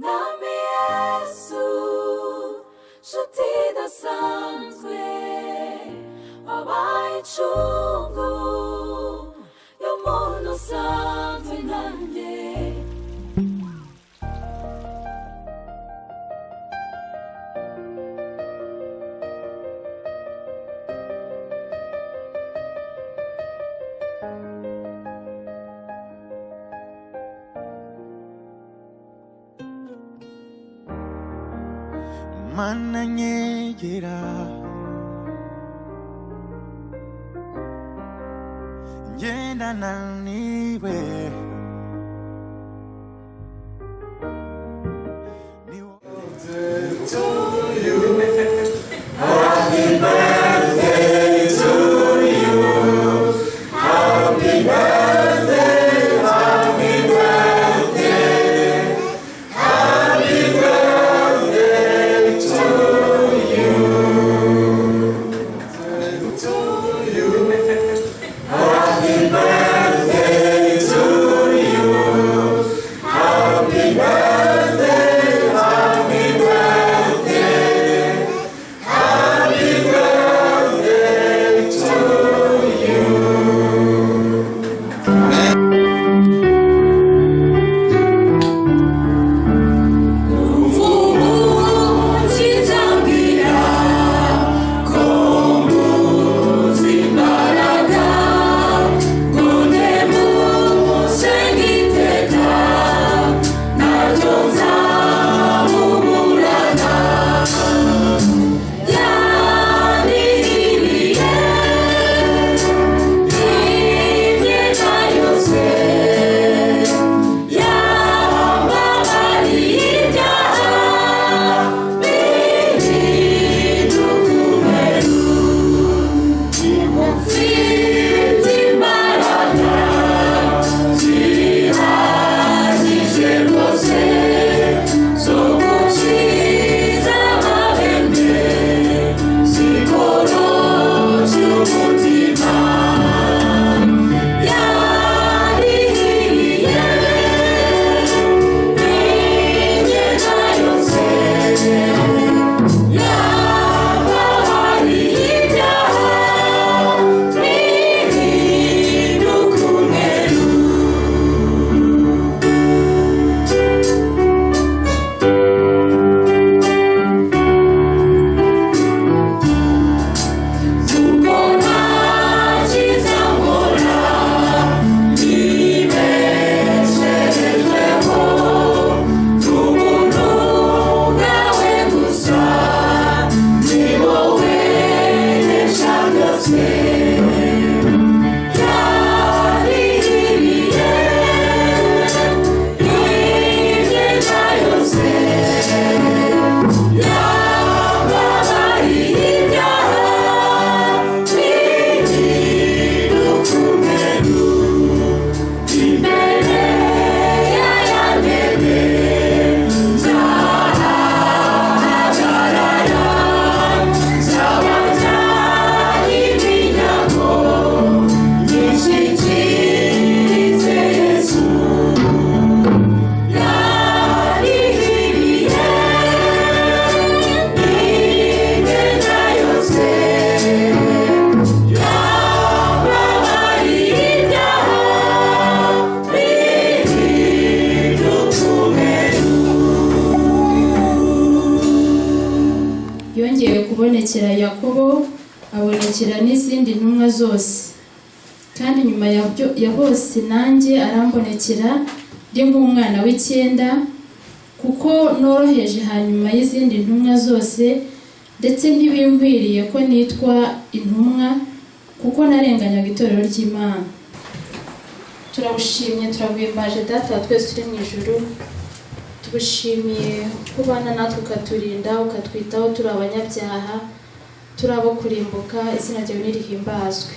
Nami Yesu, nshuti idasanzwe, wabaye incungu y'umuntu usanzwe nanjye. Mana nyegera ngendana niwe kubonekera Yakobo abonekera n'izindi ntumwa zose, kandi nyuma ya bose nanjye arambonekera ndi nk'umwana w'icyenda, kuko noroheje hanyuma y'izindi ntumwa zose, ndetse ntibinkwiriye ko nitwa intumwa, kuko narenganyaga itorero ry'Imana. Turagushimye, turagwimbaje Data twese turi mu ijuru, tugushimiye kubana natwe ukaturinda ukatwitaho turi abanyabyaha, turi abo kurimbuka, izina ryawe nirihimbazwe.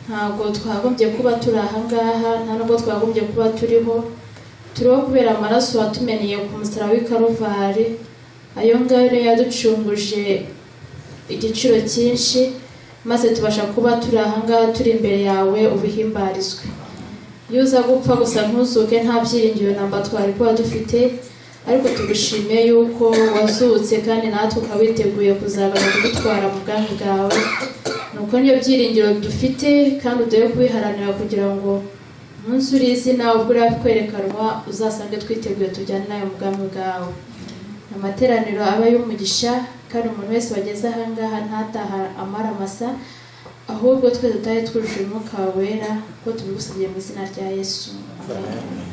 Ntabwo twagombye kuba turi aha ngaha, nta nubwo twagombye kuba turiho kubera amaraso watumeneye ku musaraba w'i Karuvari. Ayo ngayo rero yaducunguje igiciro cyinshi, maze tubasha kuba turi aha ngaha turi imbere yawe, ubihimbarizwe. Iyo uza gupfa gusa ntuzuke nta byiringiro namba twari kuba dufite, ariko tugushimiye yuko wazutse kandi natwe ukawiteguye kuzagaruka kudutwara mu bwami bwawe. Nuko niyo byiringiro dufite kandi uduhe kubiharanira kugira ngo umunsi uri izina ubwo urabikwerekanwa uzasange twiteguye tujyane nawe mu bwami bwawe. Amateraniro aba y'umugisha kandi umuntu wese wageze ahangaha ntataha amara masa, ahubwo twe dutahe twujuje umwuka wera, ko tubigusabye mu izina rya Yesu. Amen.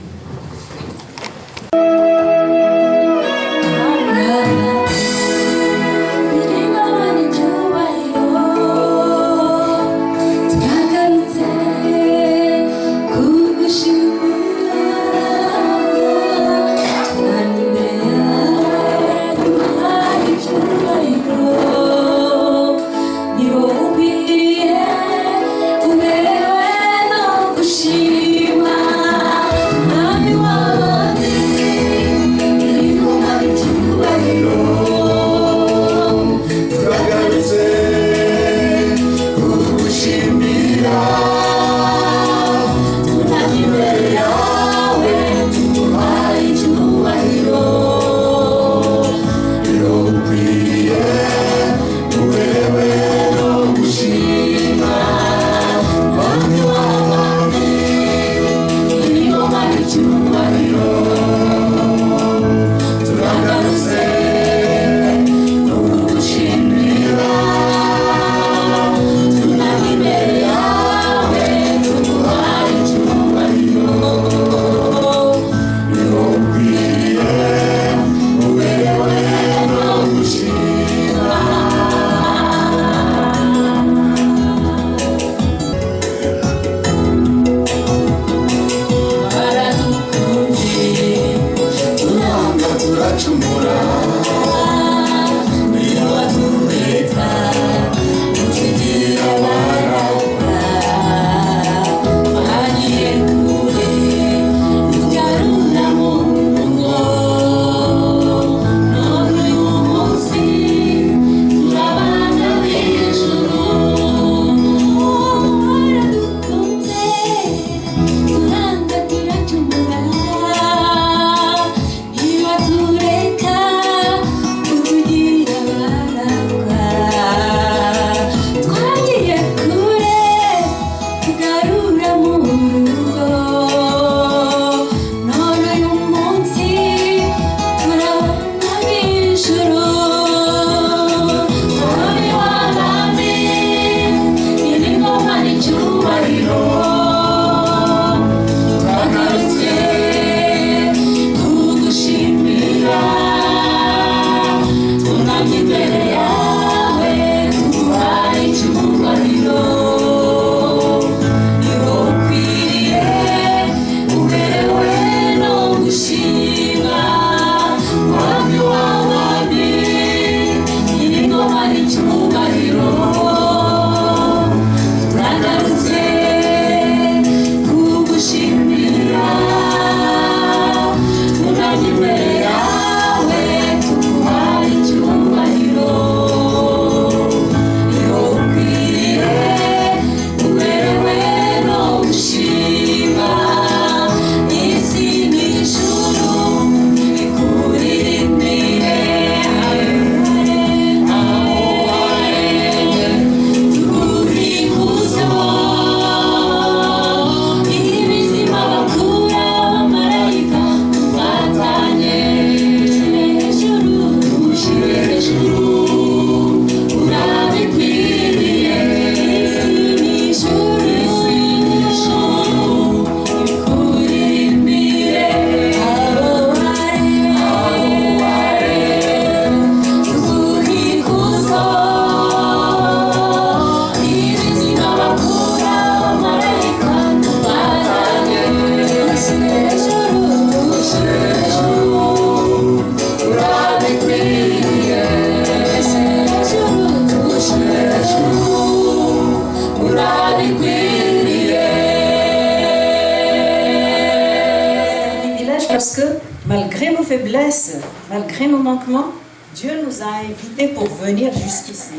Parce que malgré nos faiblesses, malgré nos manquements, Dieu nous a invités pour venir jusqu'ici.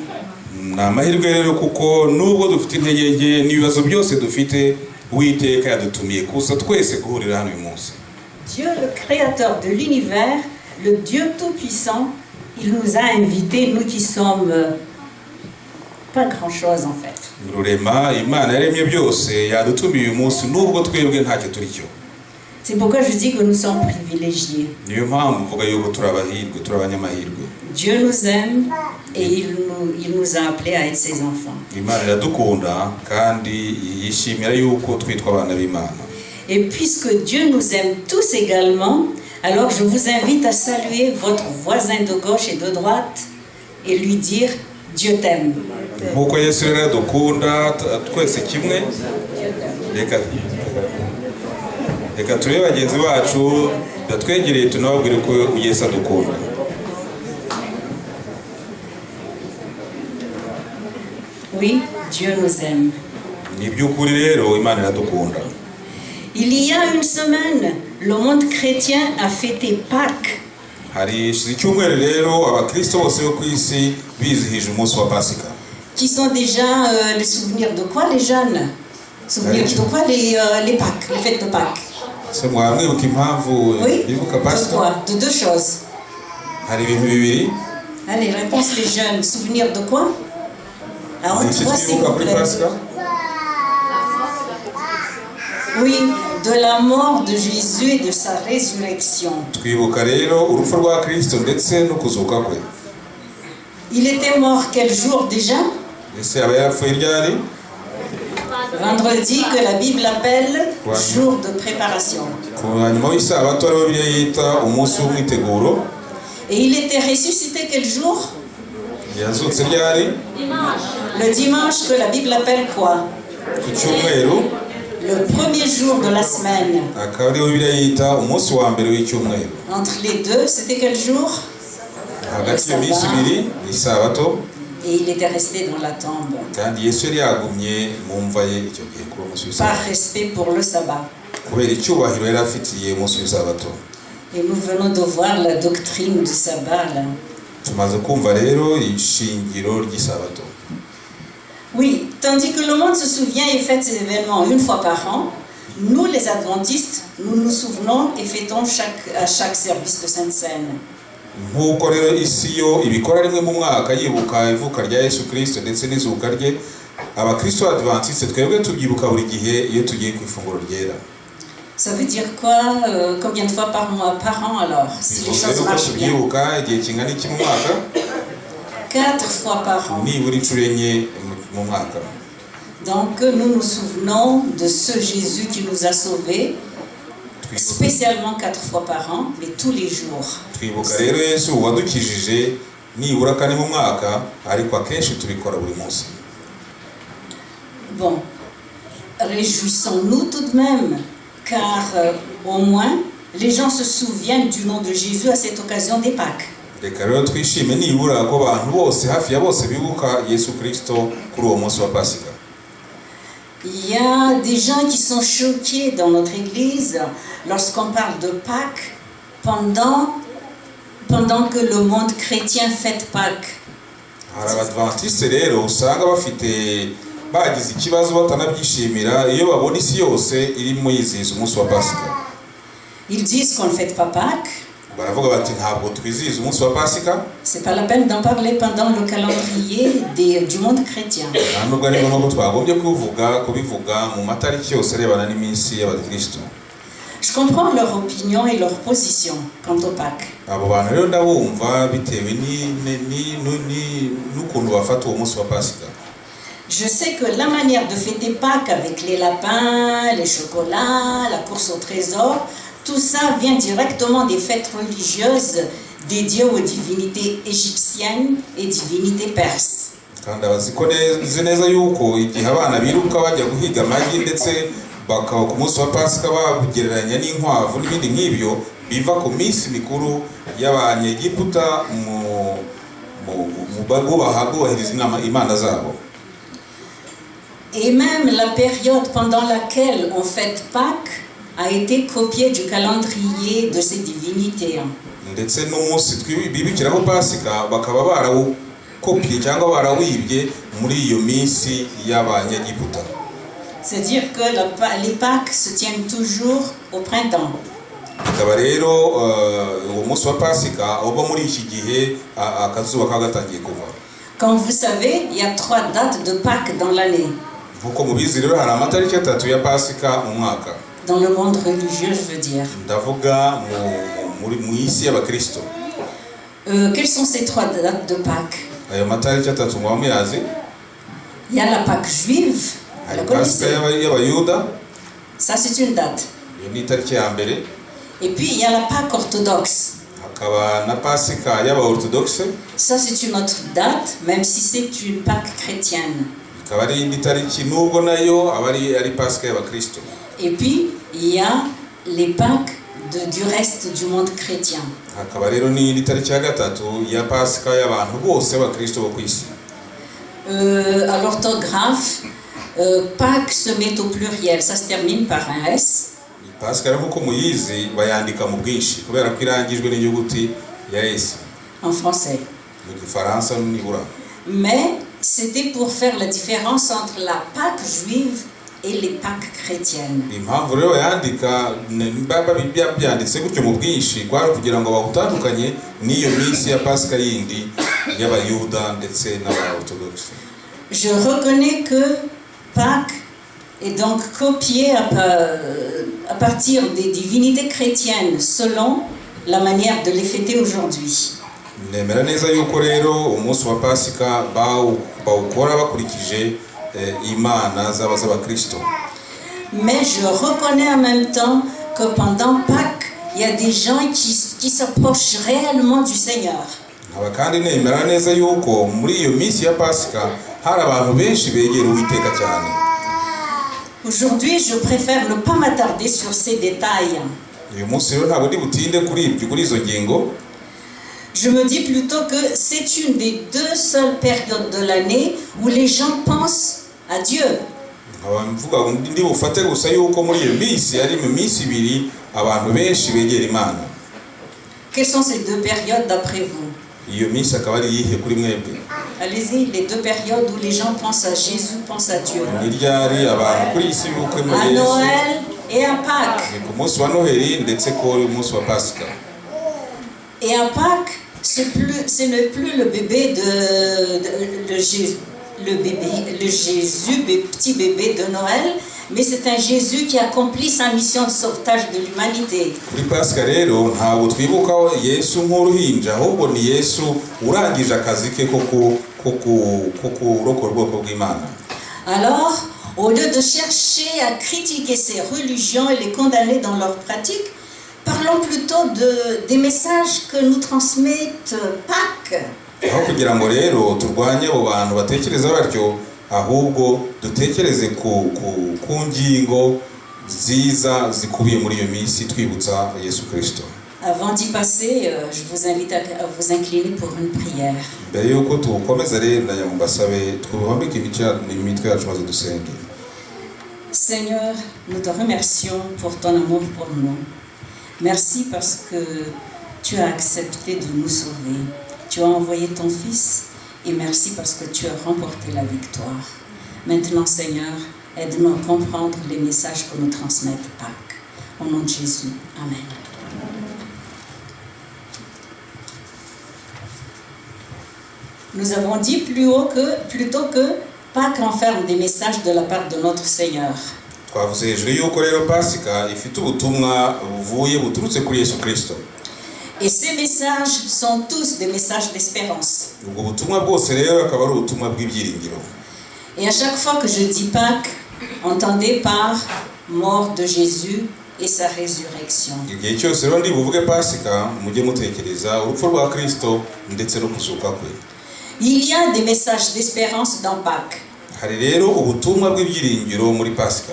Namahirwe rero kuko nubwo dufite intege nke n'ibibazo byose dufite Uwiteka yadutumiye kuza twese guhurira hano uyu munsi. Dieu le créateur de l'univers le Dieu Tout-Puissant, il nous a invités, nous qui sommes pas grand-chose en fait. rurema imana yaremye byose yadutumiye uyu munsi nubwo twebwe ntacyo turi cyo. C'est pourquoi je dis que nous sommes privilégiés. Niyo mpamvu mvuga yuko turabahirwe turabanyamahirwe. Dieu nous aime et il nous a appelés à être ses enfants. Imana iradukunda kandi yishimira yuko twitwa abana b'Imana. Et puisque Dieu nous aime tous également, alors je vous invite à saluer votre voisin de gauche et de droite et lui dire Dieu t'aime. Nkuko Yesu rero adukunda twese kimwe, reka turebe bagenzi bacu batwegereye tunababwire ko Yesu adukunda. Oui, Dieu nous aime. Ni by'ukuri rero Imana iradukunda. Il y a une semaine, le monde chrétien a fêté Pâques. Hari icyumweru rero abakristo bose bo ku isi bizihije umunsi wa Pasika. Qui sont déjà les souvenirs de quoi les jeunes? Souvenirs de quoi les Pâques, les fêtes de Pâques? Se mwamwibuka impamvu bibuka De Pasika? quoi? De deux choses. Hari ibintu bibiri. Allez, réponse les jeunes. Souvenirs de quoi? Alors, on voit s'il vous plaît. Oui, de la mort de Jésus et de sa résurrection. Twibuka rero urupfu rwa Kristo ndetse no kuzuka kwe. Il était mort quel jour déjà? Ese aba yapfuye ryari? Vendredi, que la Bible appelle jour de préparation. Ku nyuma y'isabato ariwo Bibiliya yita umunsi w'umwiteguro. Et il était ressuscité quel jour? Yazutse ryari? Le dimanche, que la Bible appelle quoi? Ku cyumweru. Le premier jour de la semaine. Akaba ariwo Bibiliya yita umunsi wa mbere w'icyumweru. Entre les deux, c'était quel jour? Hagati y'iminsi ibiri isabato. Et il était resté dans la tombe. Kandi Yesu yari yagumye mu mva ye icyo gihe kuri uwo munsi w'isabato. Par respect pour le sabbat. Kubera icyubahiro yari afitiye umunsi w'isabato. Et nous venons de voir la doctrine du sabbat là. Tumaze kumva rero ishingiro ry'isabato. Oui, tandis que le monde se souvient et fête ces événements une fois par an, nous les adventistes, nous nous souvenons et fêtons à chaque service de Sainte Seine. Nkuko rero isi yo ibikora rimwe mu mwaka yibuka ivuka rya Yesu Kristo ndetse n'izuka rye, abakristo adventiste twebwe tubyibuka buri gihe iyo tugiye ku ifunguro ryera. Ça veut dire quoi? Combien de fois par mois, par an alors? Si les choses marchent bien. Tubyibuka igihe kingana iki mu mwaka? 4 fois par an. Nibura inshuro enye mu mwaka. Donc nous nous souvenons de ce Jésus qui nous a sauvés, spécialement 4 fois par an, mais tous les jours. Twibuka rero Yesu wadukijije nibura kane mu mwaka, ariko akenshi tubikora buri munsi. Bon, réjouissons-nous tout de même, car au moins les gens se souviennent du nom de Jésus à cette occasion des Pâques. Reka rero twishime nibura ko abantu bose hafi ya bose bibuka Yesu Kristo kuri uwo munsi wa Pasika. Il y a des gens qui sont choqués dans notre église lorsqu'on parle de Pâques pendant que le monde chrétien fête Pâques. Hari abadventiste rero usanga bagize ikibazo batanabyishimira iyo babona isi yose irimo yizihiza umunsi wa Pasika. Ils disent qu'on ne fête pas Pâques. Baravuga bati ntabwo twizihiza umunsi wa Pasika. C'est pas la peine d'en parler pendant le calendrier du monde chrétien. Nubwo ari ngombwa ko twagombye kubivuga mu matariki yose arebana n'iminsi y'abakristo. Je comprends leur opinion et leur position quant au Pâques. Abo bantu rero ndabumva bitewe n'ukuntu bafata uwo munsi wa Pasika. Je sais que la manière de fêter Pâques avec les lapins, les chocolats, la course au trésor, tout ça vient directement des fêtes religieuses dédiées aux divinités égyptiennes et divinités perses. Kandi abaziko neza yuko igihe abana biruka bajya guhiga amagi ndetse bakaba ku munsi wa Pasika babugereranya n'inkwavu n'ibindi nk'ibyo biva ku minsi mikuru y'abanyegiputa mu bahagubahiriza imana zabo. Et même la période pendant laquelle on fête Pâques a été copiée du calendrier de ces divinités. Ndetse n'umunsi bibikiraho Pasika bakaba barawukopiye cyangwa barawibye muri iyo minsi y'abanyegiputa. C'est-à-dire que les Pâques se tiennent toujours au printemps. akaba rero uwo munsi wa Pasika uba muri iki gihe akazuba kagatangiye kuva. Comme vous savez, il y a 3 dates de Pâques dans l'année. Nkuko mubizi rero hari amatariki 3 ya Pasika mu mwaka. Dans le monde religieux, je veux dire. Ndavuga mu isi y'abakristo. Quelles sont ces 3 dates de Pâques? Ayo matariki 3 mwamuyazi. Il y a la Pâque juive. Hari Pasika y'abayuda. Ça, c'est une date. Iyo ni itariki ya mbere. Et puis, il y a la Pâque orthodoxe. Hakaba na Pasika y'abaorthodoxe. Ça, c'est une autre date, même si c'est une Pâque chrétienne. Ikaba ari indi tariki nubwo nayo ari Pasika y'abakristo. Et puis, il y a les Pâques du reste du monde chrétien. Hakaba rero ni indi tariki ya gatatu ya Pasika y'abantu bose b'abakristo bo kwisi. À l'orthographe, Pâques se met au pluriel, ça se termine par un S. Pasika rero nkuko muyizi bayandika mu bwinshi kubera ko irangijwe n'inyuguti ya S. En français. Mu gifaransa nibura. Mais c'était pour faire la différence entre la Pâque juive et les Pâques chrétiennes. Impamvu rero bayandika byanditse gutyo mu bwinshi kwari kugira ngo bawutandukanye n'iyo minsi ya Pasika yindi y'abayuda ndetse n'abaorthodoxe. Je reconnais que Pâques est donc copié à partir des divinités chrétiennes selon la manière de les fêter aujourd'hui. Nemera neza yuko rero umunsi wa Pasika bawukora bakurikije imana z'abakristo. Mais je reconnais en même temps que pendant Pâques, il y a des gens qui s'approchent réellement du Seigneur. Aba kandi nemera neza yuko muri iyo minsi ya Pasika hari abantu benshi begera Uwiteka cyane. Aujourd'hui, je préfère ne pas m'attarder sur ces détails. Uyu munsi rero ntabwo ndi butinde kuri izo ngingo. Je me dis plutôt que c'est une des 2 seules périodes de l'année où les gens pensent à Dieu. Mvuga ndi bufate gusa yuko muri iyo minsi ari mu minsi ibiri abantu benshi begera Imana. Quelles sont ces 2 périodes d'après vous? Iyo minsi akaba ari yihe kuri mwebwe? Allez-y, les 2 périodes où les gens pensent à Jésus, pensent à Dieu. Niryari abantu kuri isi yuko muri À Yesu. Noël et à Pâques. Ni ku munsi wa Noheli ndetse ko umunsi wa Pasika. Et à Pâques, ce n'est plus le bébé de Jésus, le petit bébé de Noël, mais c'est un Jésus qui accomplit sa mission de sauvetage de l'humanité. Kuri Pasika rero ntabwo twibuka Yesu nk'uruhinja ahubwo ni Yesu urangije akazi ke ko kurokora ubwoko bw'Imana. Alors, au lieu de chercher à critiquer ces religions et les condamner dans leurs pratiques, parlons plutôt des messages que nous transmettent Pâques. Aho kugira ngo rero turwanye abo bantu batekereza batyo ahubwo dutekereze ku ngingo nziza zikubiye muri iyo minsi twibutsa Yesu Kristo. Avant d'y passer, je vous invite à vous incliner pour une prière. Mbere yuko tukomeza rero ndayambasabe twubambike imitwe yacu maze dusenge. Seigneur, nous te remercions pour ton amour pour nous. Merci parce que tu as accepté de nous sauver. Tu as envoyé ton Fils et merci parce que tu as remporté la victoire. Maintenant, Seigneur, aide-nous à comprendre les messages que nous transmettent Pâques. Au nom de Jésus. Amen. Nous avons dit plutôt que Pâques renferme des messages de la part de notre Seigneur. Twavuze hejuru yuko rero Pasika ifite ubutumwa buturutse kuri Yesu Kristo. Et ces messages sont tous des messages d'espérance. Ubwo butumwa bwose rero akaba ari ubutumwa bw'ibyiringiro. Et à chaque fois que je dis Pâques, entendez par mort de Jésus et sa résurrection. Igihe cyose rero ndi buvuge Pasika mujye mutekereza urupfu rwa Kristo ndetse no kuzuka kwe. Il y a des messages d'espérance dans Pâques. Hari rero ubutumwa bw'ibyiringiro muri Pasika.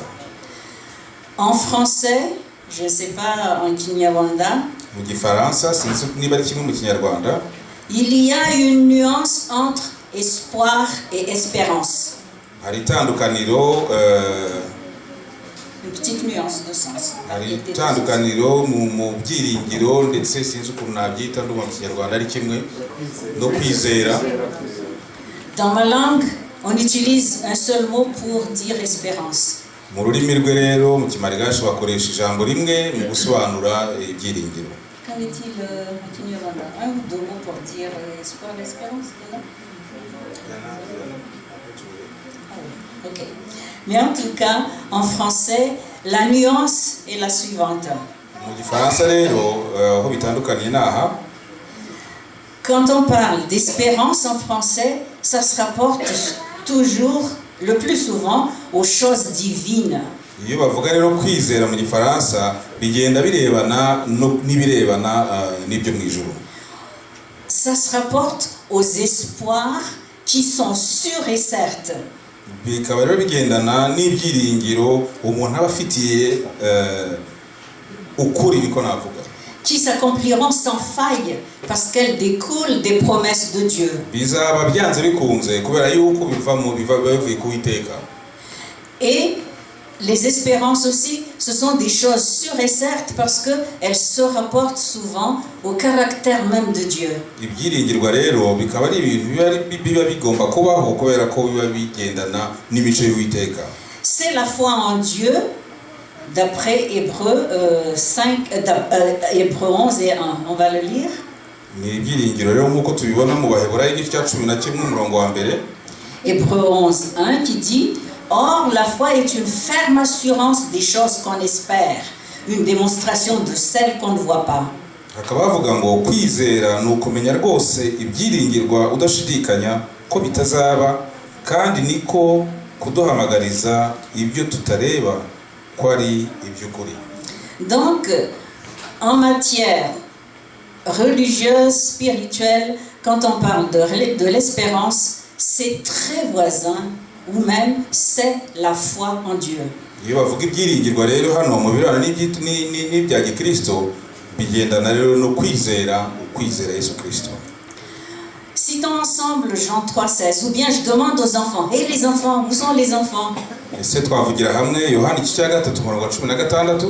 En français, je ne sais pas en Kinyarwanda, Mu gifaransa sinzi niba ari kimwe mu Kinyarwanda. Il y a une nuance entre espoir et espérance. Hari itandukaniro Une petite nuance de sens. hari itandukaniro mu byiringiro ndetse sinzi ukuntu nabyita ndumva mu Kinyarwanda ari kimwe no kwizera. Dans ma langue, on utilise un seul mot pour dire espérance. mu rurimi rwe rero mu kimarigashi bakoresha ijambo rimwe mu gusobanura ibyiringiro. Qu'avait-il continué un ou deux mots pour dire espoir, espérance, non? Ok. Mais en tout cas, en français, la nuance est la suivante. Mu gifaransa rero aho bitandukaniye naha. Quand on parle d'espérance en français, ça se rapporte toujours, le plus souvent, aux choses divines. Iyo bavuga rero kwizera mu gifaransa bigenda birebana n'ibirebana n'ibyo mu ijuru. Ça se rapporte aux espoirs qui sont sûrs et certes. Bikaba rero bigendana n'ibyiringiro umuntu aba afitiye ukuri niko navuga. Qui s'accompliront sans faille parce qu'elles découlent des promesses de Dieu. Bizaba byanze bikunze kubera yuko biva bivuye ku Uwiteka. Et les espérances aussi, ce sont des choses sûres et certes parce qu'elles se rapportent souvent au caractère même de Dieu. Ibyiringirwa rero bikaba ari ibintu biba bigomba kubaho kubera ko biba bigendana n'imico y'Uwiteka. C'est la foi en Dieu, d'après Hébreux 11 et 1. On va le lire. Ni ibyiringiro rero nk'uko tubibona mu Baheburayo igice cya 11 umurongo wa mbere. Hébreux 11, 1 qui dit « Or, la foi est une ferme assurance des choses qu'on espère, une démonstration de celles qu'on ne voit pas. » Hakaba havuga ngo kwizera ni ukumenya rwose ibyiringirwa udashidikanya ko bitazaba kandi niko kuduhamagariza ibyo tutareba ko ari iby'ukuri. Donc, en matière religieuse, spirituelle, quand on parle de l'espérance, c'est très voisin, ou même c'est la foi en Dieu. Iyo bavuga ibyiringirwa rero hano mu birana n'ibya Gikristo bigendana rero no kwizera Yesu Kristo. Citons ensemble Jean 3,16, ou bien je demande aux enfants, et les enfants, où sont les enfants? Ese twavugira hamwe Yohana igice cya 3:16.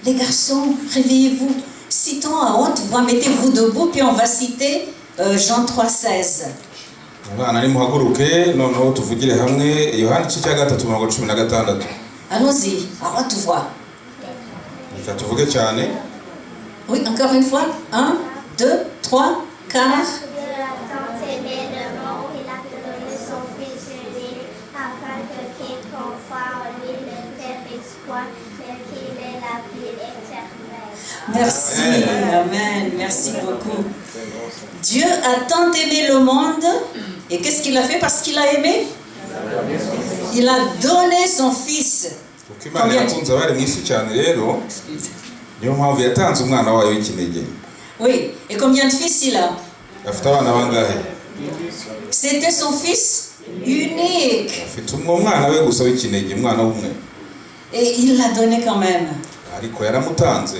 Les garçons, réveillez-vous. Citons à haute voix, mettez-vous debout, puis on va citer Jean 3,16. Abana ni muhaguruke noneho tuvugire hamwe Yohana igice cya 3:16. Allons-y, à haute voix. Reka tuvuge cyane. Oui, encore une fois. 1, 2, 3, 4. Dieu a tant aimé le monde, il a donné son Fils unique, afin que quiconque croit en lui ne périsse point, mais qu'il ait la vie éternelle. Merci, amen, merci beaucoup. Dieu a tant aimé le monde, et qu'est-ce qu'il a fait parce qu'il a aimé? Il a donné son Fils. Kuko Imana yakunze abari mu isi cyane rero niyo mpamvu yatanze umwana wayo w'ikinege. Oui, et combien de fils il a? Afite abana bangahe? C'était son Fils unique. Afite umwana we gusa w'ikinege, umwana w'umwe. Et il l'a donné quand même. Ariko yaramutanze.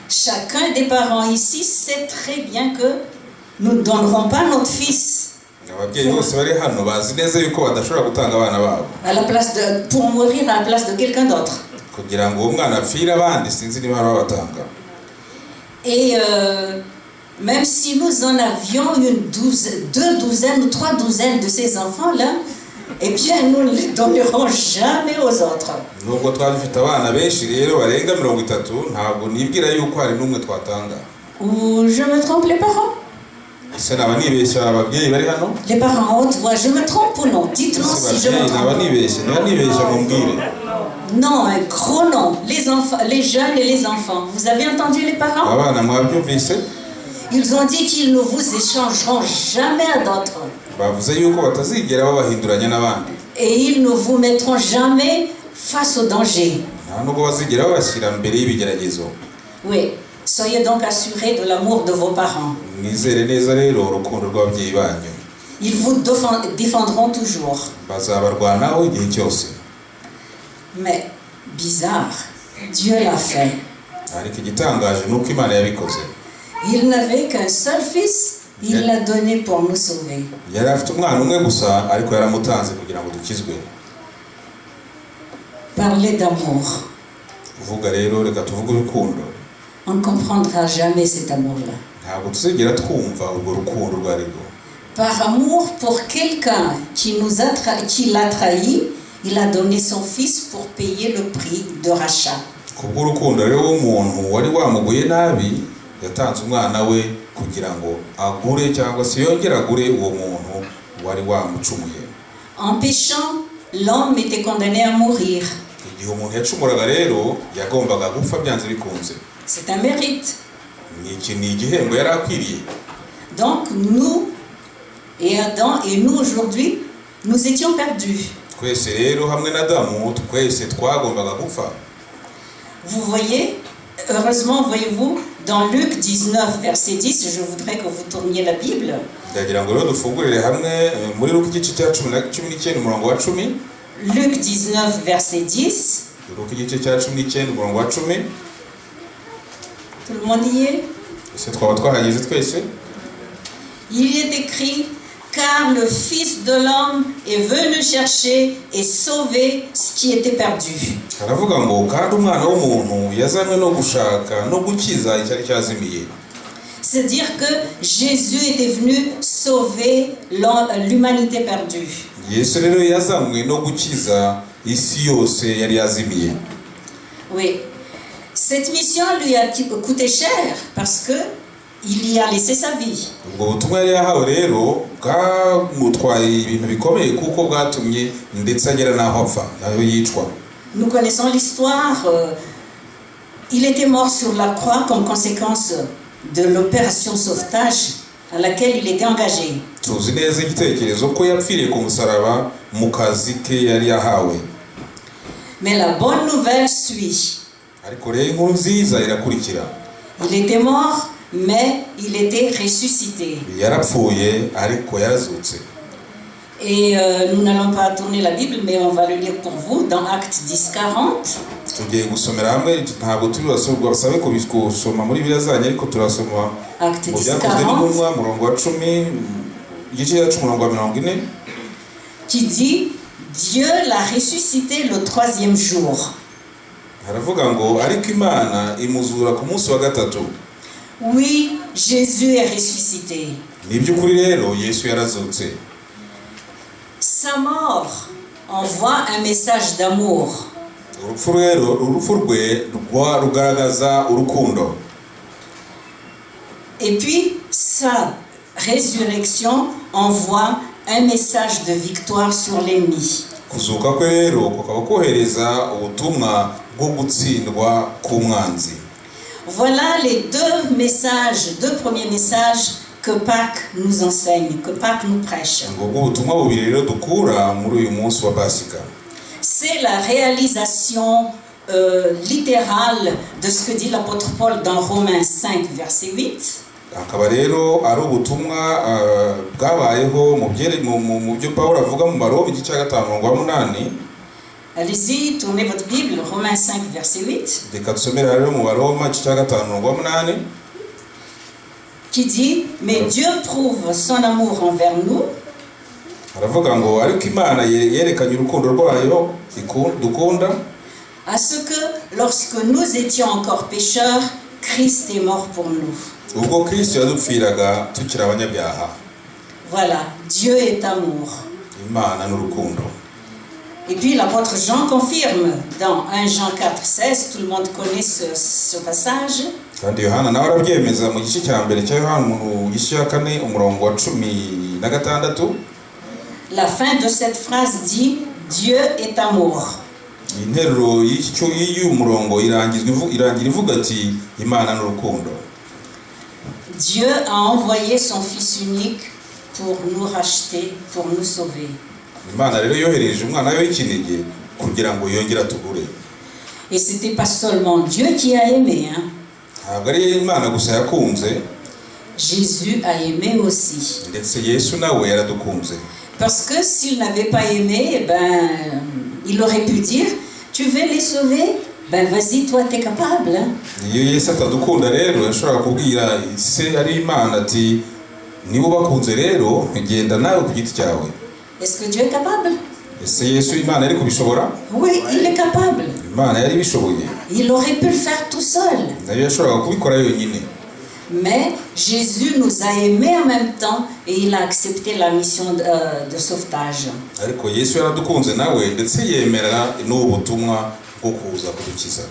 Chacun des parents ici sait très bien que nous ne donnerons pas notre fils Ababyeyi bose bari hano bazi neza yuko badashobora gutanga abana babo à la place pour mourir à la place de quelqu'un d'autre. kugira ngo uwo mwana apfire abandi sinzi niba babatanga. Et même si nous en avions deux douzaines ou trois douzaines de ces enfants-là, eh bien nous ne les donnerons jamais aux autres. Nubwo twafite abana benshi rero barenga 30 ntabwo nibwira yuko hari numwe twatanga. Ou je me trompe les parents? Ese naba nibeshya ababyeyi bari hano? Les parents en haute voix, je me trompe ou non? Dites-moi si je me naba trompe. nibeshya mumbwire. Non, un gros non. Les enfants, les jeunes et les enfants. Vous avez entendu les parents? Abana mwabyumvise? Ils ont dit qu'ils ne vous échangeront jamais à d'autres. Bavuze yuko batazigera babahinduranya n'abandi. Et ils ne vous mettront jamais face au danger. Nta nubwo bazigera babashyira mbere y'ibigeragezo. Oui, soyez donc assurés de l'amour de vos parents. Mwizere neza rero urukundo rw'ababyeyi banyu. Ils vous défendront toujours. Bazabarwanaho igihe cyose. Mais bizarre, Dieu l'a fait. Ariko igitangaje nuko Imana yabikoze. Il n'avait qu'un seul fils, il l'a donné pour nous sauver. Yari afite umwana umwe gusa ariko yaramutanze kugira ngo dukizwe. Parler d'amour. Kuvuga rero reka tuvuge urukundo. On ne comprendra jamais cet amour-là. Ntabwo tuzigera twumva urwo rukundo rwo ari rwo. Par amour pour quelqu'un qui l'a trahi Il a donné son fils pour payer le prix de rachat. kubw'urukundo rero w'umuntu wari wamuguye nabi yatanze umwana we kugira ngo agure cyangwa se yongere agure uwo muntu wari wamucumuye. En péchant, l'homme était condamné à mourir. Igihe umuntu yacumuraga rero yagombaga gupfa byanze bikunze. C'est un mérite. Ni igihembo yari akwiriye. Donc nous et Adam et nous aujourd'hui, nous étions perdus. Twese rero hamwe na Adamu twese twagombaga gupfa. Vous voyez, heureusement, voyez-vous, dans Luc 19, verset 10, je voudrais que vous tourniez la Bible. Ndagira ngo rero dufungurire hamwe muri Luka igice cya 19 umurongo wa 10. Luc 19, verset 10. Luka igice cya 19 umurongo wa 10. Tout le monde y est? Ese twaba twahageze twese? Il y est écrit, car le Fils de l'homme est venu chercher et sauver ce qui était perdu. Aravuga ngo kandi umwana w'umuntu yazanwe no gushaka no gukiza icyari cyazimiye. C'est-à-dire que Jésus était venu sauver l'humanité perdue. Yesu rero yazanwe no gukiza isi yose yari yazimiye. Oui. Cette mission lui a coûté cher parce que il y a laissé sa vie. Ubwo butumwa yari yahawe rero bwamutwaye ibintu bikomeye kuko bwatumye ndetse agera n'aho apfa nayo yicwa. Nous connaissons l'histoire. Il était mort sur la croix comme conséquence de l'opération sauvetage à laquelle il était engagé. Tuzi neza igitekerezo ko yapfiriye ku musaraba mu kazi ke yari yahawe. Mais la bonne nouvelle suit. Ariko rero inkuru nziza irakurikira. Il était mort, mais il était ressuscité. Yarapfuye ariko yarazutse. Et nous n'allons pas tourner la Bible, mais on va le lire pour vous dans Actes 10, 40. Tugiye gusomera hamwe ntabwo turi basabe ko bisoma muri birazanye ariko turasoma Actes 10, 40 murongo wa 10 igice cya 10 murongo wa 40 qui dit Dieu l'a ressuscité le 3e jour. Haravuga ngo ariko Imana imuzura ku munsi wa gatatu. Oui, Jésus est ressuscité. Ni by'ukuri rero Yesu yarazutse. Sa mort envoie un message d'amour. Urupfu rero urupfu rwe rugaragaza urukundo. Et puis sa résurrection envoie un message de victoire sur l'ennemi. Kuzuka kwe rero kukaba kohereza ubutumwa bwo gutsindwa k'umwanzi. Voilà les deux premiers messages que Pâques nous enseigne, que Pâques nous prêche. C'est la réalisation littérale de ce que dit l'apôtre Paul dans Romains 5, verset 8. Akaba rero ari ubutumwa bwabayeho mu byo Pawulo avuga mu Baroma igice cya 5:8. Allez-y, tournez votre Bible, Romains 5, verset 8. Reka dusomere rero mu Baroma igice cya 5:8. Qui dit, mais Dieu prouve son amour envers nous. Aravuga ngo ariko Imana yerekanye urukundo rwayo dukunda. À ce que lorsque nous étions encore pécheurs, Christ est mort pour nous. Ubwo Kristo yadupfiraga tukiri abanyabyaha. Voilà, Dieu est amour. Imana n'urukundo. Et puis l'apôtre Jean confirme dans 1 Jean 4, 16, tout le monde connaît ce passage. Kandi Yohana nawe arabyemeza mu gice cya mbere cya Yohana mu gice cya 4 umurongo wa 16. La fin de cette phrase dit Dieu est amour. Interuro y'uyu murongo irangira ivuga ati Imana n'urukundo. Dieu a envoyé son fils unique pour nous racheter, pour nous sauver. Imana rero yohereje umwana we w'ikinege kugira ngo yongere atugure. Et c'était pas seulement Dieu qui a aimé, hein. Ntabwo ari Imana gusa yakunze. Jésus a aimé aussi. Ndetse Yesu nawe yaradukunze. Parce que s'il n'avait pas aimé, il aurait pu dire, tu veux les sauver? Vas-y, toi, t'es capable. Hein? Iyo Yesu atadukunda rero yashobora kubwira se ari Imana ati niba bakunze rero genda nawe ku giti cyawe. Est-ce que Dieu est capable? Ese Yesu Imana ari kubishobora? Oui, il est capable. Imana yari bishoboye. Il aurait pu le faire tout seul. Nayo yashobora kubikora yonyine. Mais Jésus nous a aimés en même temps et il a accepté la mission de sauvetage. ariko Yesu yaradukunze nawe ndetse yemera n'ubutumwa bwo kuza kudukiza.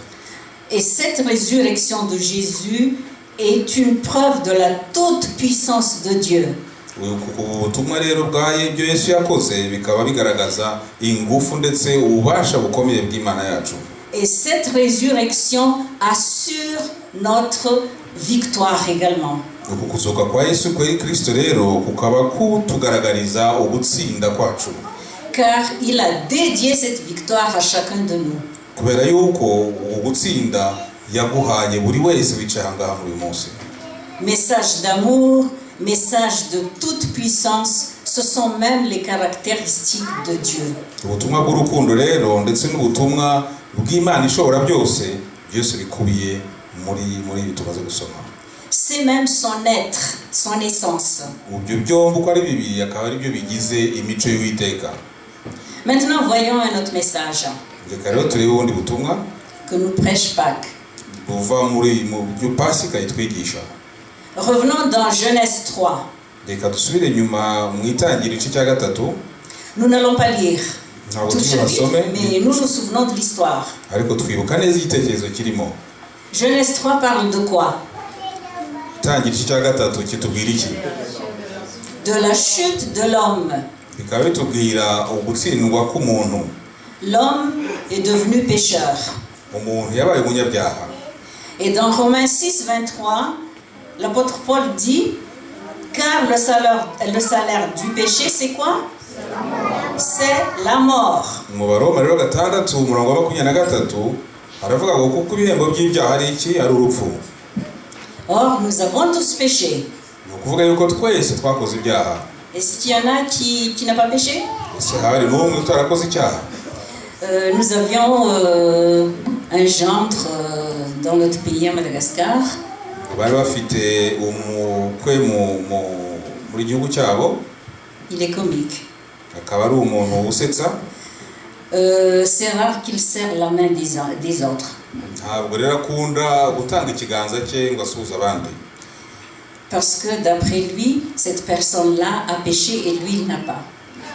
Et cette résurrection de Jésus est une preuve de la toute puissance de Dieu. ubutumwa rero bwa ibyo Yesu yakoze bikaba bigaragaza ingufu ndetse ububasha bukomeye bw'Imana yacu. Et cette résurrection assure notre victoire également. Ukuzuka kwa Yesu kuri Kristo rero kukaba kutugaragariza ubutsinda kwacu. Car il a dédié cette victoire à chacun de nous. Kubera yuko ubutsinda yaguhaye buri wese wicaye muri munsi. Message d'amour, message de toute puissance, ce sont même les caractéristiques de Dieu. Ubutumwa bw'urukundo rero ndetse n'ubutumwa bw'Imana ishobora byose bikubiye muri tumaze gusoma. C'est même son être, son essence. Ubyo byombi uko ari bibiri akaba ari byo bigize imico y'Uwiteka. Maintenant voyons un autre message Reka rero turebe ubundi butumwa que nous prêche Pâques. buva mu byo Pasika itwigisha. Revenons dans Genèse 3. Reka dusubire nyuma mu Itangiriro igice cya 3. Nous n'allons pas lire Ntabwo tout turasome, chapitre, mais nous nous souvenons de l'histoire. ariko twibuka neza igitekerezo kirimo. Genèse 3 parle de quoi? Itangiriro igice cya 3 kitubwira iki? De la chute de l'homme. Bikaba bitubwira ugutsindwa k'umuntu. L'homme est devenu pécheur. Umuntu yabaye umunyabyaha. Et dans Romains 6, 23, l'apôtre Paul dit, car le salaire du péché, c'est quoi? C'est la mort. Mu Baroma rero 6 umurongo wa 23 aravuga ngo kuko ibihembo by'ibyaha ari iki? Ari urupfu. Or, nous avons tous péché. Ni ukuvuga yuko twese twakoze ibyaha. Est-ce qu'il y en a qui n'a pas péché? Ese hari n'umwe utarakoze icyaha? Nous avions un gendre dans notre pays, à Madagascar. Bari bafite umukwe muri gihugu cyabo. Il est comique. Akaba ari umuntu usetsa. C'est rare qu'il serre la main des autres. Ntabwo rero akunda gutanga ikiganza cye ngo asuhuze abandi. Parce que d'après lui, cette personne-là a péché et lui, il n'a pas.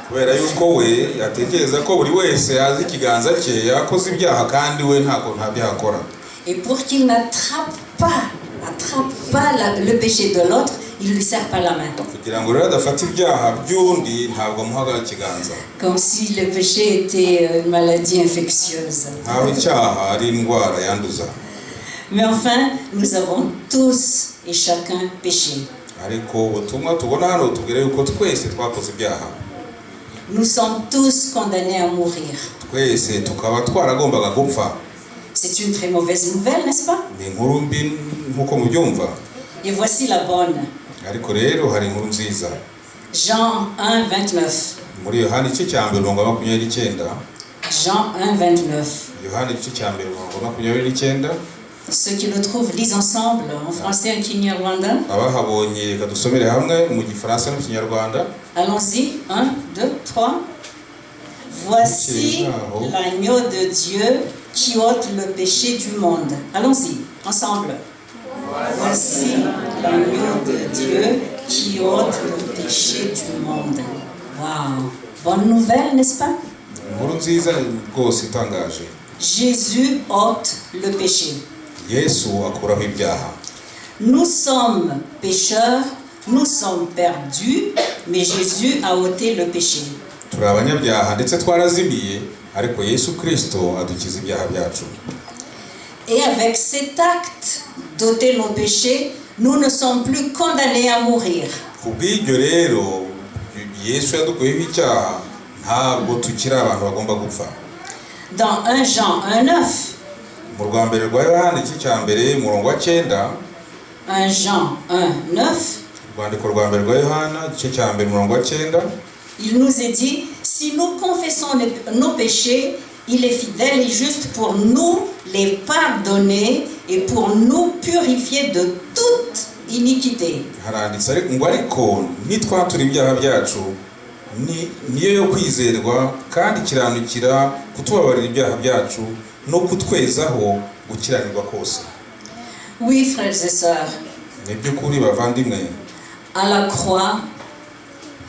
Kubera yuko we yatekereza ko buri wese azi ikiganza cye yakoze ibyaha kandi we nta byaha akora. Et pour qu'il n'attrape pas le péché de l'autre, il ne lui serre pas la main. Kugira ngo rero adafata ibyaha by'undi ntabwo amuha ikiganza. Comme si le péché était une maladie infectieuse. Ntawe icyaha ari indwara yanduza. Mais enfin, nous avons tous et chacun péché. Ariko ubutumwa tubona hano tubwira yuko twese twakoze ibyaha. Nous sommes tous condamnés à mourir. Twese tukaba twaragombaga gupfa. C'est une très mauvaise nouvelle, n'est-ce pas? Ni inkuru mbi nkuko mubyumva. Et voici la bonne. Ariko rero hari inkuru nziza. Jean 1:29. Muri Yohana igice cya 29. Jean 1:29. Yohana igice cya 29. Ceux qui le trouvent lisent ensemble en français et en kinyarwanda. Abahabonye reka dusomere hamwe mu gifaransa no mu kinyarwanda. Allons-y, 1, 2, 3. Voici l'agneau de Dieu qui ôte le péché du monde. Allons-y, ensemble. Voici l'agneau de Dieu qui ôte le péché du monde. Waouh! Bonne nouvelle, n'est-ce pas? Inkuru nziza rwose itangaje. Jésus ôte le péché. Yesu akuraho ibyaha. Nous sommes pécheurs, nous sommes perdus, mais Jésus a ôté le péché. Turi abanyabyaha ndetse twarazimiye ariko Yesu Kristo adukiza ibyaha byacu. Et avec cet acte d'ôter nos péchés, nous ne sommes plus condamnés à mourir. Kubw'ibyo rero Yesu yadukuyeho icyaha ntabwo tukiri abantu bagomba gupfa. Dans 1 Jean 1:9. Mu rwa mbere rwa Yohana igice cya mbere umurongo wa 9. 1 Jean 1:9. Urwandiko rwa mbere rwa Yohana igice cya mbere umurongo wa 9. Il nous est dit, si nous confessons nos péchés, il est fidèle et juste pour nous les pardonner et pour nous purifier de toute iniquité. Haranditse ariko nitwatura ibyaha byacu niyo yo kwizerwa kandi kiranukira kutubabarira ibyaha byacu no kutwezaho gukiranirwa kose. Oui, frères et sœurs. nibyo kuri bavandimwe. À la croix,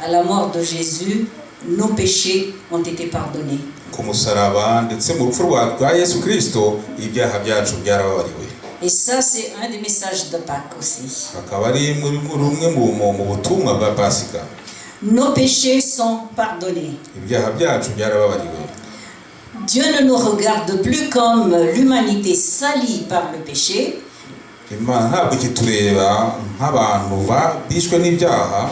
à la mort de Jésus, nos péchés ont été pardonnés. Ku musaraba ndetse mu rupfu rwa Yesu Kristo ibyaha byacu byarababariwe. Et ça, c'est un des messages de Pâques aussi. Akaba ari rumwe mu butumwa bwa Pasika. Nos péchés sont pardonnés. Ibyaha byacu byarababariwe. Dieu ne nous regarde plus comme l'humanité salie par le péché. Imana ntabwo ikitureba nk'abantu bishwe n'ibyaha,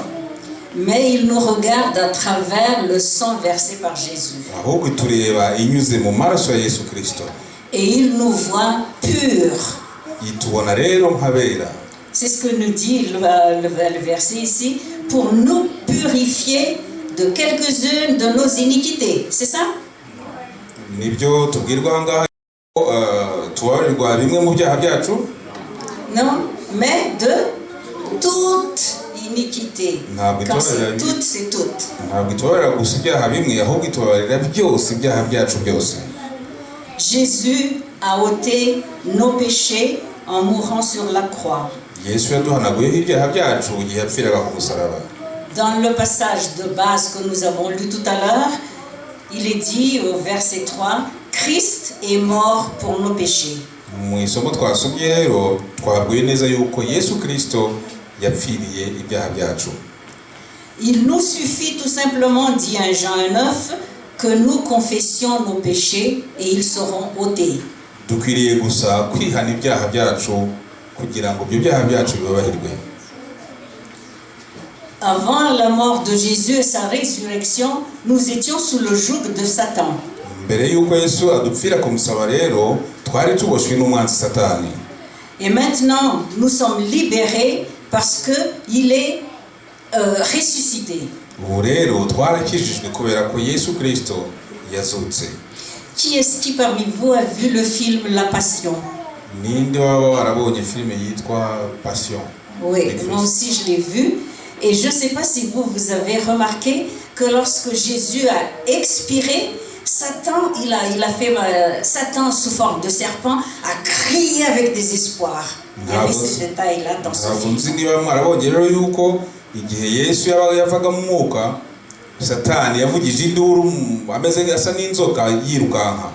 mais il nous regarde à travers le sang versé par Jésus. ahubwo itureba inyuze mu maraso ya Yesu Kristo. Et il nous voit purs. Itubona rero nk'abera. C'est ce que nous dit le verset ici, pour nous purifier de quelques-unes de nos iniquités. C'est ça? Nibyo tubwirwa ngaho tubabarirwa bimwe mu byaha byacu. Non, mais de toute iniquité. Quand c'est toute, c'est toute. Ntabwo itubabarira gusa ibyaha bimwe, ahubwo itubabarira byose ibyaha byacu byose. Jésus a ôté nos péchés en mourant sur la croix. Yesu yaduhanaguyeho ibyaha byacu igihe yapfiraga ku musaraba. Dans le passage de base que nous avons lu tout à l'heure, il est dit au verset 3, Christ est mort pour nos péchés. Mu isomo twasomye rero twabwiwe neza yuko Yesu Kristo yapfiriye ibyaha byacu. Il nous suffit tout simplement, dit 1 Jean 9, que nous confessions nos péchés et ils seront ôtés. Dukwiriye gusa kwihana ibyaha byacu kugira ngo ibyo byaha byacu bibabarirwe. Avant la mort de Jésus et sa résurrection, nous étions sous le joug de Satan. Mbere yuko Yesu adupfira ku musaraba rero twari tuboshwe n'umwanzi Satani. Et maintenant, nous sommes libérés parce que il est ressuscité. Ubu rero twarakijijwe kubera ko Yesu Kristo yazutse. Qui est-ce qui parmi vous a vu le film La Passion? Ninde waba warabonye filime yitwa Passion? Oui, moi aussi je l'ai vu. Et je ne sais pas si vous avez remarqué que lorsque Jésus a expiré, Satan, il a fait Satan sous forme de serpent a crié avec désespoir. Il y avait ce détail-là dans ce film. Nzi niba mwarabonye rero yuko igihe Yesu yavaga mu mwuka, Satani yavugije induru ameze asa n'inzoka yirukanka.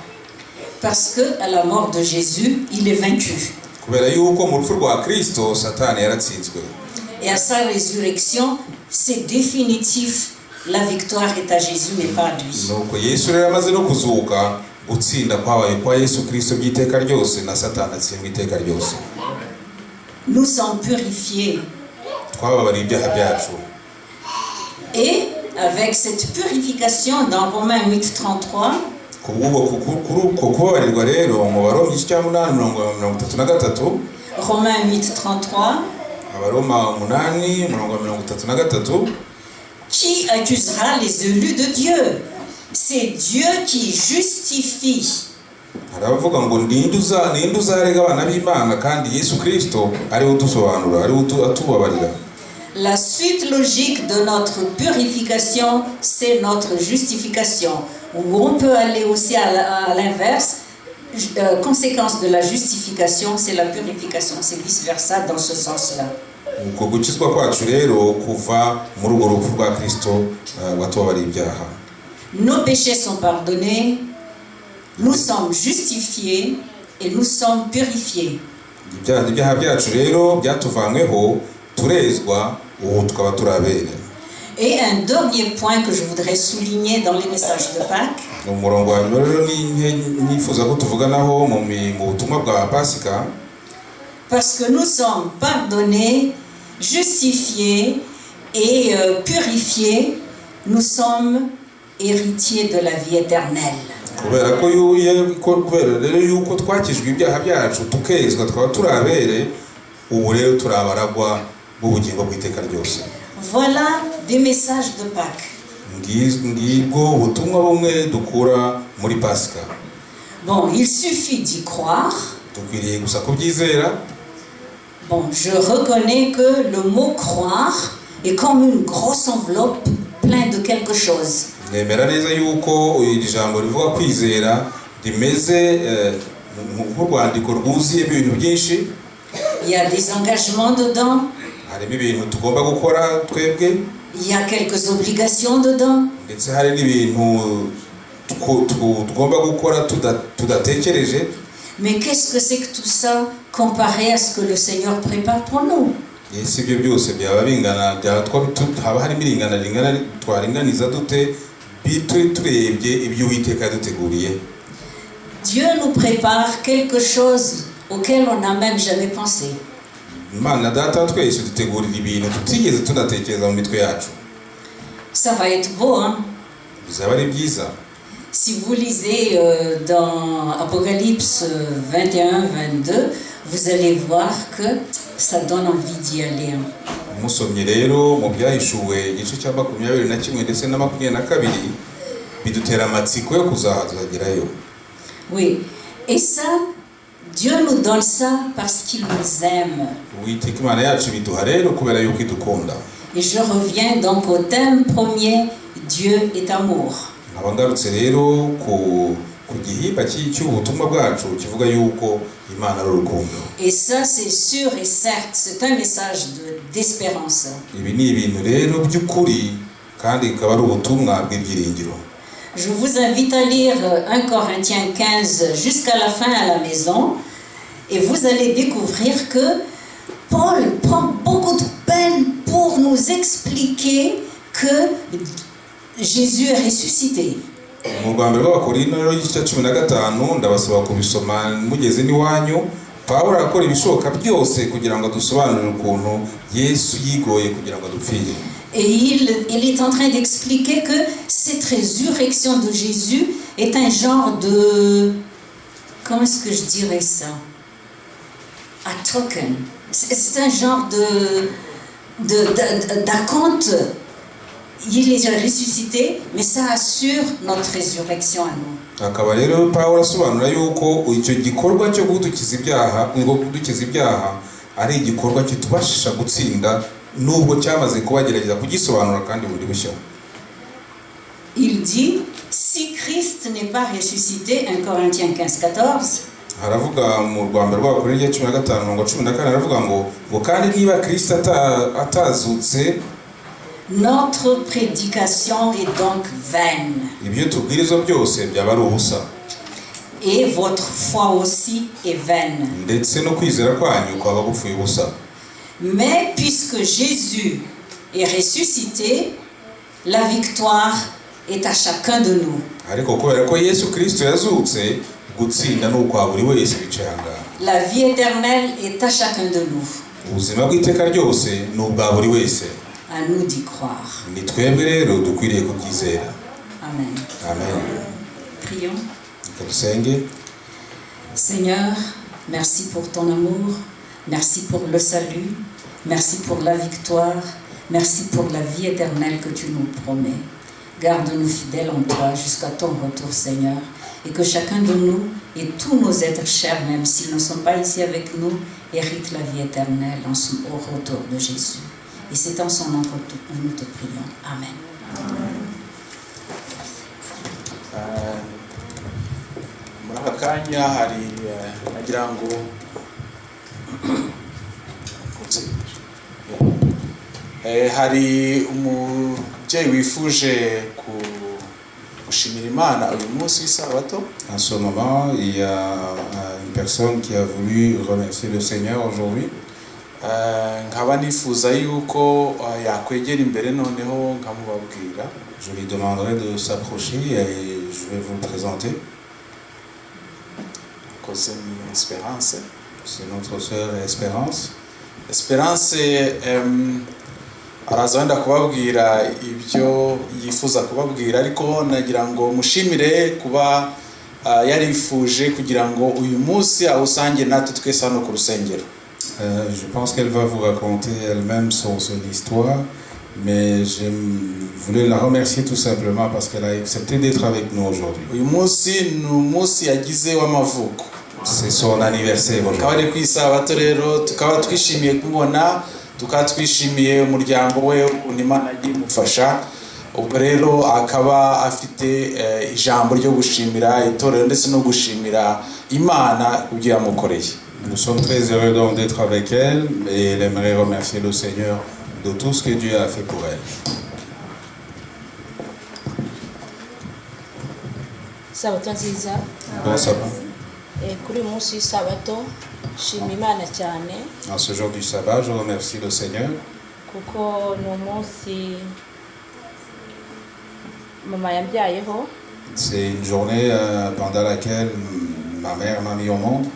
Parce que à la mort de Jésus, il est vaincu. Kubera yuko mu rupfu rwa Kristo Satani yaratsinzwe. Et à sa résurrection, c'est définitif. La victoire est à Jésus, mais pas à lui. Nuko Yesu rero amaze no kuzuka, gutsinda kwabaye kwa Yesu Kristo by'iteka ryose na Satani atsindwa iteka ryose. Nous sommes purifiés. Twababariye ibyaha byacu. Et avec cette purification, dans Romains 8:33, Kubwo kubabarirwa rero mu Baroma 8:33, Romains 8:33, Abaroma 8:33, qui accusera les élus de Dieu? C'est Dieu qui justifie. aravuga ngo ninde uzarega abana b'Imana kandi Yesu Kristo ariwe udusobanura, ariwe atubabarira. La suite logique de notre purification, c'est notre justification. Ou on peut aller aussi à l'inverse. Conséquence de la justification, c'est la purification. C'est vice-versa dans ce sens-là. Uko gukizwa kwacu rero kuva muri urwo rupfu rwa Kristo watubabariye ibyaha. Nos péchés sont pardonnés, nous sommes justifiés et nous sommes purifiés. Ibyaha byacu rero byatuvanyweho turezwa ubu tukaba turabere. Et un dernier point que je voudrais souligner dans les messages de Pâques, umurongo wa nyuma rero nifuza ko tuvuganaho mu butumwa bwa Pasika, parce que nous sommes pardonnés, justifiés et purifiés, nous sommes héritiers de la vie éternelle. kubera rero yuko twakijwe ibyaha byacu tukezwa tukaba turabere, ubu rero turabaragwa b'ubugingo bw'iteka ryose. Voilà des messages de Pâques. Ngibwo ubutumwa bumwe dukura muri Pasika. Bon, il suffit d'y croire. Dukwiriye gusa kubyizera. Bon, je reconnais que le mot croire est comme une grosse enveloppe pleine de quelque chose. Nemera neza yuko iri jambo rivuga kwizera rimeze nk'urwandiko rwuzuye ibintu byinshi. Il Il y a des engagements dedans. harimo ibintu tugomba gukora twebwe, Il y a quelques obligations dedans. ndetse hari n'ibintu tugomba gukora tudatekereje. Mais qu'est-ce que c'est que tout ça comparé à ce que le Seigneur prépare pour nous? Ese ibyo byose byaba bingana, haba harimo iringana twaringaniza dute turebye ibyo Uwiteka yaduteguriye. Dieu nous prépare quelque chose auquel on n'a même jamais pensé. Imana data twese dutegurira ibintu tutigeze tunatekereza mu mitwe yacu. Ça va être beau, hein? Bizaba ari byiza. Si vous lisez dans Apocalypse 21-22, vous allez voir que ça donne envie d'y aller. Musomye rero mu byahishuwe igice cya 21 ndetse na 22 bidutera amatsiko yo kuzagerayo. Oui, et ça, Dieu nous donne ça parce qu'il nous aime. Uwiteka Imana yacu biduha rero kubera yuko idukunda. Et je reviens donc au thème premier, Dieu est amour. Abangarutse rero ku gihimba cy'ubutumwa bwacu kivuga yuko Imana ari urukundo. Et ça c'est sûr et certes, c'est un message d'espérance. Ibi ni ibintu rero by'ukuri kandi bikaba ari ubutumwa bw'ibyiringiro. Je vous invite à lire 1 Corinthiens 15 jusqu'à la fin à la maison et vous allez découvrir que Paul prend beaucoup de peine pour nous expliquer que Jésus est ressuscité. Mu Rwanda rw'Abakorinto rero igice cya 15 ndabasaba kubisoma mugeze n'iwanyu. Pawulo arakora ibishoboka byose kugira ngo dusobanurire ukuntu Yesu yigoye kugira ngo dupfire. Et il est en train d'expliquer que cette résurrection de Jésus est un genre de... Comment est-ce que je dirais ça? A token. C'est un genre d'acompte. Il est ressuscité, mais ça assure notre résurrection à nous. Akaba rero Pawulo asobanura yuko icyo gikorwa cyo gudukiza ibyaha ari igikorwa kitubashisha gutsinda nubwo cyamaze kubagerageza kugisobanura kandi muri bushya. Il dit, si Christ n'est pas ressuscité, 1 Corinthiens 15-14, haravuga mu Rwanda rw'Abakorinto 15:14 haravuga ngo kandi niba Kristo atazutse, notre prédication est donc vaine. ibyo tubwirizwa byose byaba ari ubusa. Et votre foi aussi est vaine. Ndetse no kwizera kwanyu kwaba gupfuye ubusa. Mais puisque Jésus est ressuscité, la victoire est à chacun de nous. Ariko kubera ko Yesu Kristo yazutse, gutsinda no kwa buri wese bicanga. La vie éternelle est à chacun de nous. Ubuzima bw'iteka ryose no bwa buri wese. À nous d'y croire. Ni twebwe rero dukwiriye kubyizera. Amen. Amen. Prions. Dusenge. Seigneur, merci pour ton amour, merci pour le salut, merci pour la victoire, merci pour la vie éternelle que tu nous promets. Garde-nous fidèles en toi jusqu'à ton retour, Seigneur, et que chacun de nous et tous nos êtres chers, même s'ils ne sont pas ici avec nous, héritent la vie éternelle au retour de Jésus. Et c'est en son nom que nous te prions. Amen. Muri aka kanya hari nagira ngo hari umubyeyi wifuje gushimira Imana uyu munsi w'isabato. En ce moment, il y a une personne qui a voulu remercier le Seigneur aujourd'hui. Nkaba nifuza yuko yakwegera imbere noneho nkamubabwira. Je lui demanderai de s'approcher et je vais vous le présenter. C'est Espérance. C'est notre sœur Espérance. Espérance araza wenda kubabwira ibyo yifuza kubabwira, ariko nagira ngo mushimire kuba yarifuje kugira ngo uyu munsi awusange natwe twese hano ku rusengero. Je pense qu'elle va vous raconter elle-même son histoire, mais je voulais la remercier tout simplement parce qu'elle a accepté d'être avec nous aujourd'hui. Uyu munsi ni umunsi yagize w'amavuko. C'est son anniversaire aujourd'hui. Akaba ari ku isabato rero tukaba twishimiye kumubona, tukaba twishimiye umuryango we ukuntu Imana agiye kumufasha. Ubwo rero akaba afite ijambo ryo gushimira itorero ndetse no gushimira Imana kugira mukoreye. Nous sommes très heureux donc d'être avec elle et elle aimerait remercier le Seigneur de tout ce que Dieu a fait pour elle. Sabato nziza. Bon sabbat. Kuri uyu munsi w'isabato nshima Imana cyane En ce jour du sabbat, je remercie le Seigneur kuko ni umunsi mama yambyayeho. C'est une journée pendant laquelle ma mère m'a mis au monde.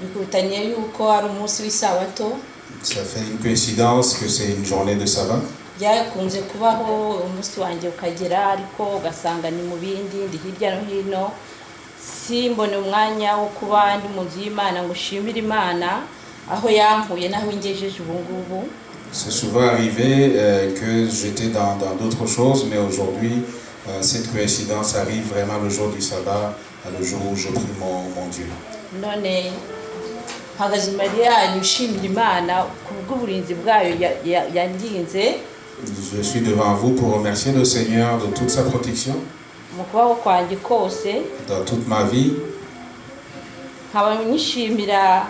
Bikubitaniye yuko ari umunsi w'isabato. Ça fait une coïncidence que c'est une journée de sabbat. Byakunze kubaho umunsi wanjye ukagera ariko ugasanga ni mu bindi ndi hirya no hino simbone umwanya wo kuba ndi mu nzu y'Imana ngo nshimire Imana aho yankuye naho ingejeje ubu ngubu. C'est souvent arrivé que j'étais dans d'autres choses, mais aujourd'hui, cette coïncidence arrive vraiment le jour du sabbat, le jour où je prie mon Dieu. None mpagaze imbere yanyu nshimira Imana ku bw'uburinzi bwayo yandinze. Je suis devant vous pour remercier le Seigneur de toute sa protection Mu kubaho kwanjye kose dans toute ma vie. nkaba nishimira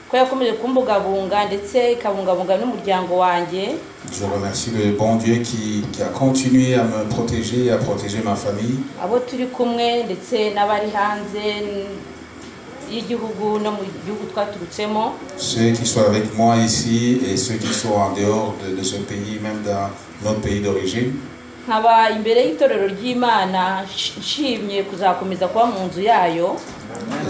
ko yakomeje kumbungabunga ndetse ikabungabunga n'umuryango wanjye. Je remercie le bon Dieu qui a continué à me protéger et à protéger ma famille. Abo turi kumwe ndetse n'abari hanze y'igihugu no mu gihugu twaturutsemo. Ceux qui sont avec moi ici et ceux qui sont en dehors de ce pays, même dans notre pays d'origine. Nkaba imbere y'itorero ry'Imana nshimye kuzakomeza kuba mu nzu yayo.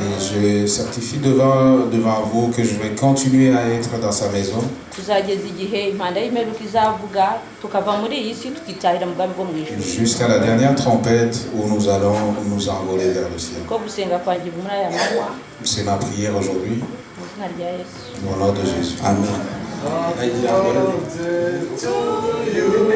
Et je certifie devant vous que je vais continuer à être dans sa maison. Tuzageza igihe impanda y'imperuka izavuga tukava muri iyi si tukitahira mu bwami bwo mu ijuru. Jusqu'à la dernière trompette où nous allons nous envoler vers le ciel. Ko gusenga kwanjye muri aya manywa. C'est ma prière aujourd'hui. Mu izina rya Yesu. Au nom de Jésus. Amen. To you.